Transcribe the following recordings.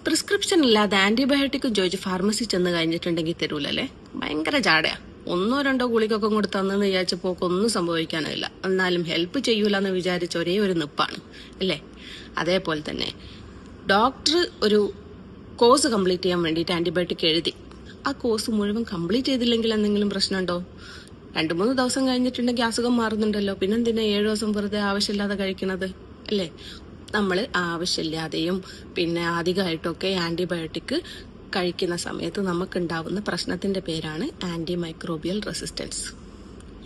Prescription ഇല്ലാതെ ആന്റിബയോട്ടിക്കും ചോദിച്ച് pharmacy ചെന്ന് കഴിഞ്ഞിട്ടുണ്ടെങ്കിൽ തരൂലല്ലേ? ഭയങ്കര ജാടയാ. ഒന്നോ രണ്ടോ ഗുളികൊക്കെ കൂടി തന്നെന്ന് വിചാരിച്ചപ്പോ ഒന്നും സംഭവിക്കാനില്ല. എന്നാലും ഹെൽപ്പ് ചെയ്യൂലെന്ന് വിചാരിച്ച ഒരേ ഒരു നിപ്പാണ് അല്ലേ? അതേപോലെ തന്നെ ഡോക്ടർ ഒരു കോഴ്സ് കംപ്ലീറ്റ് ചെയ്യാൻ വേണ്ടിയിട്ട് ആന്റിബയോട്ടിക് എഴുതി. ആ കോഴ്സ് മുഴുവൻ കംപ്ലീറ്റ് ചെയ്തില്ലെങ്കിൽ എന്തെങ്കിലും പ്രശ്നമുണ്ടോ? 2-3 ദിവസം കഴിഞ്ഞിട്ടുണ്ടെങ്കിൽ അസുഖം മാറുന്നുണ്ടല്ലോ. പിന്നെന്തിനാ 7 ദിവസം വെറുതെ ആവശ്യമില്ലാതെ കഴിക്കണത് അല്ലേ? നമ്മൾ ആവശ്യമില്ലാതെയും പിന്നെ അധികമായിട്ടൊക്കെ ആന്റിബയോട്ടിക് കഴിക്കുന്ന സമയത്ത് നമുക്കുണ്ടാവുന്ന പ്രശ്നത്തിന്റെ പേരാണ് ആന്റി മൈക്രോബിയൽ റെസിസ്റ്റൻസ്.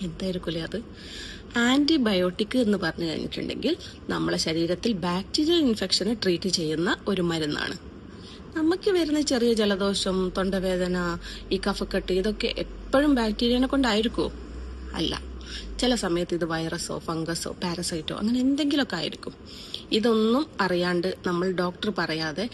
എന്തായിരിക്കില്ലേ അത്? ആന്റിബയോട്ടിക് എന്ന് പറഞ്ഞു കഴിഞ്ഞിട്ടുണ്ടെങ്കിൽ നമ്മളെ ശരീരത്തിൽ ബാക്ടീരിയൽ ഇൻഫെക്ഷനെ ട്രീറ്റ് ചെയ്യുന്ന ഒരു മരുന്നാണ്. നമുക്ക് വരുന്ന ചെറിയ ജലദോഷം, തൊണ്ടവേദന, ഈ കഫക്കെട്ട്, ഇതൊക്കെ എപ്പോഴും ബാക്ടീരിയനെ കൊണ്ടായിരിക്കുമോ? അല്ല. ചില സമയത്ത് ഇത് വൈറസോ ഫംഗസോ പാരസൈറ്റോ അങ്ങനെ എന്തെങ്കിലുമൊക്കെ ആയിരിക്കും. ഇതൊന്നും അറിയാണ്ട് നമ്മൾ ഡോക്ടർ പറയാതെ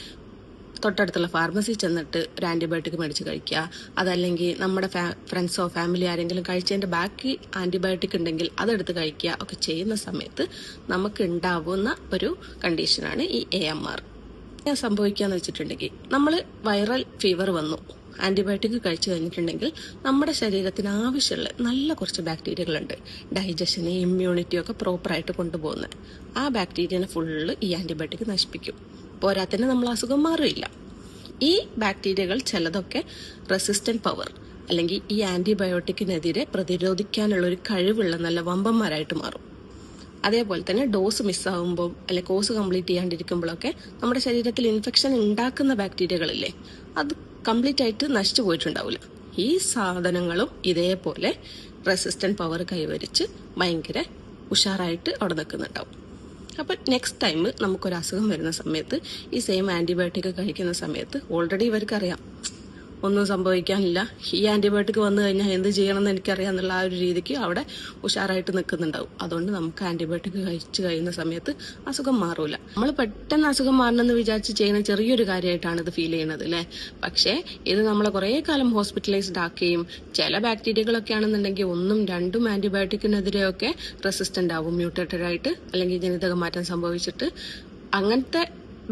തൊട്ടടുത്തുള്ള ഫാർമസി ചെന്നിട്ട് ഒരു ആന്റിബയോട്ടിക് മേടിച്ച് കഴിക്കുക, അതല്ലെങ്കിൽ നമ്മുടെ ഫ്രണ്ട്സോ ഫാമിലി ആരെങ്കിലും കഴിച്ചതിന്റെ ബാക്കി ആന്റിബയോട്ടിക് ഉണ്ടെങ്കിൽ അതെടുത്ത് കഴിക്കുക ഒക്കെ ചെയ്യുന്ന സമയത്ത് നമുക്ക് ഉണ്ടാവുന്ന ഒരു കണ്ടീഷനാണ് ഈ AMR. സംഭവിക്കാന്ന് വെച്ചിട്ടുണ്ടെങ്കിൽ നമ്മൾ വൈറൽ ഫീവർ വന്നു, ആന്റിബയോട്ടിക് കഴിച്ചു കഴിഞ്ഞിട്ടുണ്ടെങ്കിൽ നമ്മുടെ ശരീരത്തിന് ആവശ്യമുള്ള നല്ല കുറച്ച് ബാക്ടീരിയകളുണ്ട്, ഡൈജഷന് ഇമ്മ്യൂണിറ്റി ഒക്കെ പ്രോപ്പറായിട്ട് കൊണ്ടുപോകുന്നത്. ആ ബാക്ടീരിയനെ ഫുള്ള് ഈ ആന്റിബയോട്ടിക് നശിപ്പിക്കും. പോരാത്തന്നെ നമ്മൾ അസുഖം മാറില്ല. ഈ ബാക്ടീരിയകൾ ചിലതൊക്കെ റെസിസ്റ്റന്റ് പവർ അല്ലെങ്കിൽ ഈ ആന്റിബയോട്ടിക്കിനെതിരെ പ്രതിരോധിക്കാനുള്ള ഒരു കഴിവുള്ള നല്ല വമ്പന്മാരായിട്ട് മാറും. അതേപോലെ തന്നെ ഡോസ് മിസ്സാവുമ്പോൾ അല്ലെ കോഴ്സ് കംപ്ലീറ്റ് ചെയ്യാണ്ടിരിക്കുമ്പോഴൊക്കെ നമ്മുടെ ശരീരത്തിൽ ഇൻഫെക്ഷൻ ഉണ്ടാക്കുന്ന ബാക്ടീരിയകളില്ലേ, അത് കംപ്ലീറ്റ് ആയിട്ട് നശിച്ചു പോയിട്ടുണ്ടാവില്ല. ഈ സാധനങ്ങളും ഇതേപോലെ റെസിസ്റ്റന്റ് പവർ കൈവരിച്ച് ഭയങ്കര ഉഷാറായിട്ട് അവിടെ നിൽക്കുന്നുണ്ടാവും. അപ്പൊ നെക്സ്റ്റ് ടൈം നമുക്കൊരു അസുഖം വരുന്ന സമയത്ത് ഈ സെയിം ആന്റിബയോട്ടിക് കഴിക്കുന്ന സമയത്ത് ഓൾറെഡി ഇവർക്കറിയാം ഒന്നും സംഭവിക്കാനില്ല, ഈ ആന്റിബയോട്ടിക് വന്നു കഴിഞ്ഞാൽ എന്ത് ചെയ്യണമെന്ന് എനിക്കറിയാം എന്നുള്ള ആ ഒരു രീതിക്ക് അവിടെ ഉഷാറായിട്ട് നിൽക്കുന്നുണ്ടാവും. അതുകൊണ്ട് നമുക്ക് ആന്റിബയോട്ടിക് കഴിച്ചു കഴിയുന്ന സമയത്ത് അസുഖം മാറൂല. നമ്മൾ പെട്ടെന്ന് അസുഖം മാറണമെന്ന് വിചാരിച്ച് ചെയ്യുന്ന ചെറിയൊരു കാര്യമായിട്ടാണ് ഇത് ഫീൽ ചെയ്യുന്നത് അല്ലേ? പക്ഷേ ഇത് നമ്മളെ കുറെ കാലം ഹോസ്പിറ്റലൈസ്ഡ് ആക്കുകയും ചില ബാക്ടീരിയകളൊക്കെ ആണെന്നുണ്ടെങ്കിൽ 1-2 ആന്റിബയോട്ടിക്കിനെതിരെയൊക്കെ റെസിസ്റ്റന്റ് ആവും, മ്യൂട്ടേറ്റഡ് ആയിട്ട് അല്ലെങ്കിൽ ജനിതക മാറ്റം സംഭവിച്ചിട്ട്. അങ്ങനത്തെ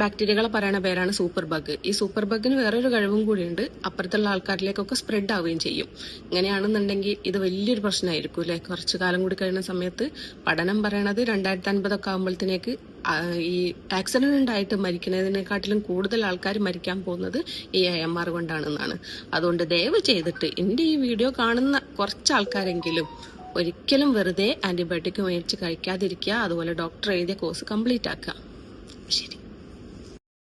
ബാക്ടീരിയകളെ പറയുന്ന പേരാണ് സൂപ്പർ ബഗ്. ഈ സൂപ്പർ ബഗിന് വേറൊരു കഴിവും കൂടിയുണ്ട്, അപ്പുറത്തുള്ള ആൾക്കാരിലേക്കൊക്കെ സ്പ്രെഡ് ആവുകയും ചെയ്യും. ഇങ്ങനെയാണെന്നുണ്ടെങ്കിൽ ഇത് വലിയൊരു പ്രശ്നമായിരിക്കും അല്ലെ? കുറച്ചു കാലം കൂടി കഴിയുന്ന സമയത്ത് പഠനം പറയണത് 2050 ആകുമ്പോഴത്തേക്ക് ഈ ആക്സിഡന്റ് ഉണ്ടായിട്ട് മരിക്കുന്നതിനെക്കാട്ടിലും കൂടുതൽ ആൾക്കാർ മരിക്കാൻ പോകുന്നത് ഈ AMR കൊണ്ടാണെന്നാണ്. അതുകൊണ്ട് ദയവ് ചെയ്തിട്ട് എന്റെ ഈ വീഡിയോ കാണുന്ന കുറച്ച് ആൾക്കാരെങ്കിലും ഒരിക്കലും വെറുതെ ആന്റിബയോട്ടിക് മേടിച്ച് കഴിക്കാതിരിക്കുക. അതുപോലെ ഡോക്ടർ എഴുതിയ കോഴ്സ് കംപ്ലീറ്റ് ആക്കുക. ശരി.